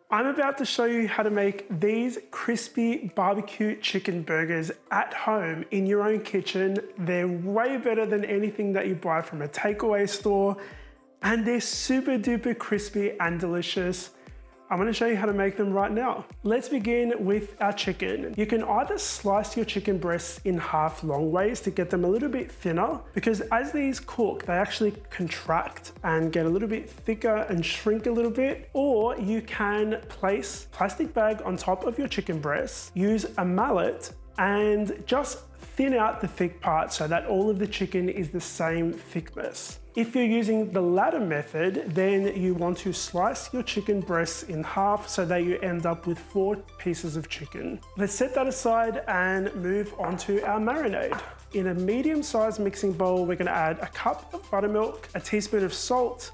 I'm about to show you how to make these crispy barbecue chicken burgers at home in your own kitchen. They're way better than anything that you buy from a takeaway store, and they're super duper crispy and delicious. I'm going to show you how to make them right now. Let's begin with our chicken. You can either slice your chicken breasts in half long ways to get them a little bit thinner, because as these cook, they actually contract and get a little bit thicker and shrink a little bit. Or you can place a plastic bag on top of your chicken breasts, use a mallet and just thin out the thick part so that all of the chicken is the same thickness. If you're using the latter method, then you want to slice your chicken breasts in half so that you end up with 4 pieces of chicken. Let's set that aside and move on to our marinade. In a medium-sized mixing bowl, we're going to add a cup of buttermilk, a teaspoon of salt,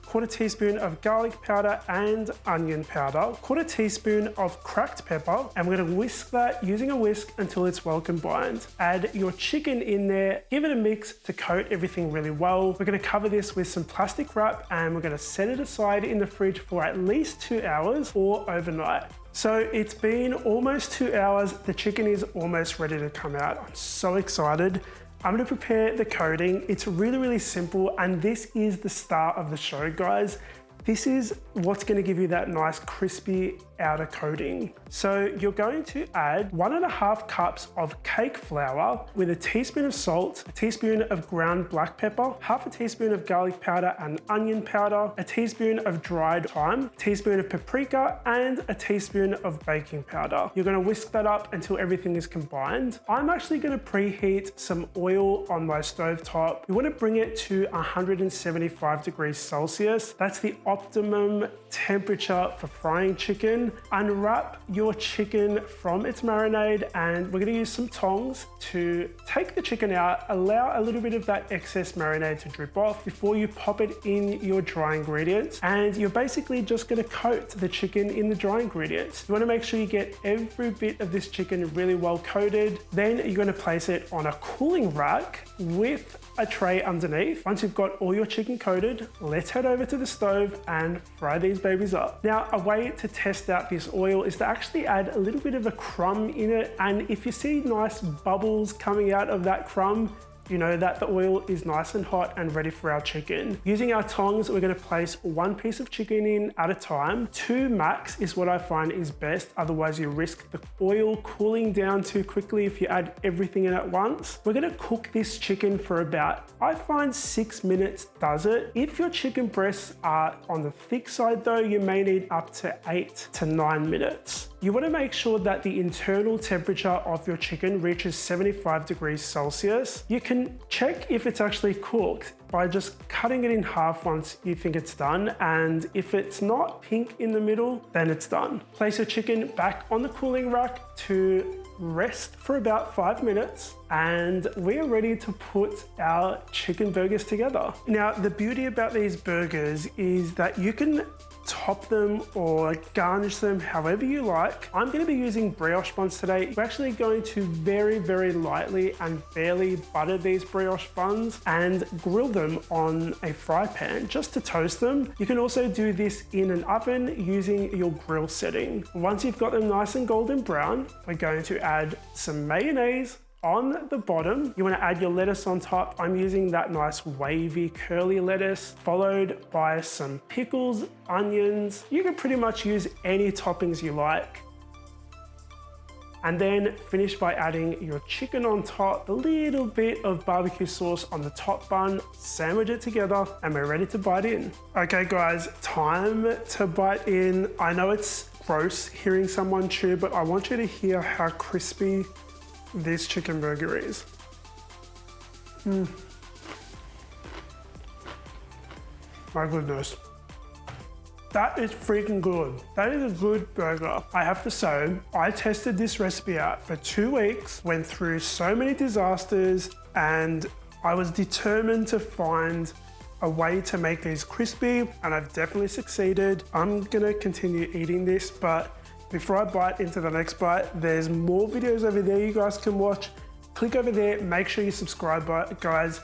1/4 teaspoon of garlic powder and onion powder, 1/4 teaspoon of cracked pepper, and we're going to whisk that using a whisk until it's well combined. Add your chicken in there, give it a mix to coat everything really well. We're going to cover this with some plastic wrap and we're going to set it aside in the fridge for at least 2 hours or overnight. So it's been almost 2 hours. The chicken is almost ready to come out. I'm so excited. I'm going to prepare the coating. It's really, really simple, and this is the star of the show, guys. This is what's going to give you that nice crispy outer coating. So you're going to add 1.5 cups of cake flour with a teaspoon of salt, a teaspoon of ground black pepper, 1/2 teaspoon of garlic powder and onion powder, a teaspoon of dried thyme, a teaspoon of paprika, and a teaspoon of baking powder. You're going to whisk that up until everything is combined. I'm actually going to preheat some oil on my stove top. You want to bring it to 175 degrees Celsius. That's the optimum temperature for frying chicken. Unwrap your chicken from its marinade, and we're going to use some tongs to take the chicken out, allow a little bit of that excess marinade to drip off before you pop it in your dry ingredients. And you're basically just going to coat the chicken in the dry ingredients. You want to make sure you get every bit of this chicken really well coated. Then you're going to place it on a cooling rack with a tray underneath. Once you've got all your chicken coated, let's head over to the stove and fry these babies up. Now, a way to test out this oil is to actually add a little bit of a crumb in it. And if you see nice bubbles coming out of that crumb, you know that the oil is nice and hot and ready for our chicken. Using our tongs, we're going to place 1 piece of chicken in at a time. 2 max is what I find is best. Otherwise, you risk the oil cooling down too quickly if you add everything in at once. We're going to cook this chicken for about, I find 6 minutes does it. If your chicken breasts are on the thick side though, you may need up to 8 to 9 minutes. You want to make sure that the internal temperature of your chicken reaches 75 degrees Celsius. You can check if it's actually cooked by just cutting it in half once you think it's done, and if it's not pink in the middle, then it's done. Place your chicken back on the cooling rack to rest for about 5 minutes, and we are ready to put our chicken burgers together. Now, the beauty about these burgers is that you can top them or garnish them however you like. I'm going to be using brioche buns today. We're actually going to very, very lightly and barely butter these brioche buns and grill them on a fry pan just to toast them. You can also do this in an oven using your grill setting. Once you've got them nice and golden brown, we're going to add some mayonnaise on the bottom. You want to add your lettuce on top. I'm using that nice wavy curly lettuce, followed by some pickles, onions. You can pretty much use any toppings you like. And then finish by adding your chicken on top, a little bit of barbecue sauce on the top bun, sandwich it together, and we're ready to bite in. Okay guys, time to bite in. I know it's gross hearing someone chew, but I want you to hear how crispy this chicken burger is. My goodness. That is freaking good. That is a good burger. I have to say, I tested this recipe out for 2 weeks, went through so many disasters, and I was determined to find a way to make these crispy, and I've definitely succeeded. I'm gonna continue eating this, but before I bite into the next bite, there's more videos over there you guys can watch. Click over there, make sure you subscribe, guys,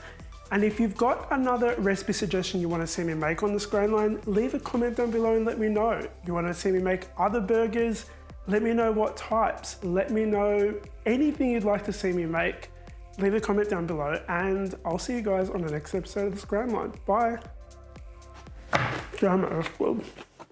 And if you've got another recipe suggestion you want to see me make on the Scran line, leave a comment down below and let me know. If you want to see me make other burgers, let me know what types. Let me know anything you'd like to see me make. Leave a comment down below and I'll see you guys on the next episode of the Scran line. Bye. Drama Earth Club.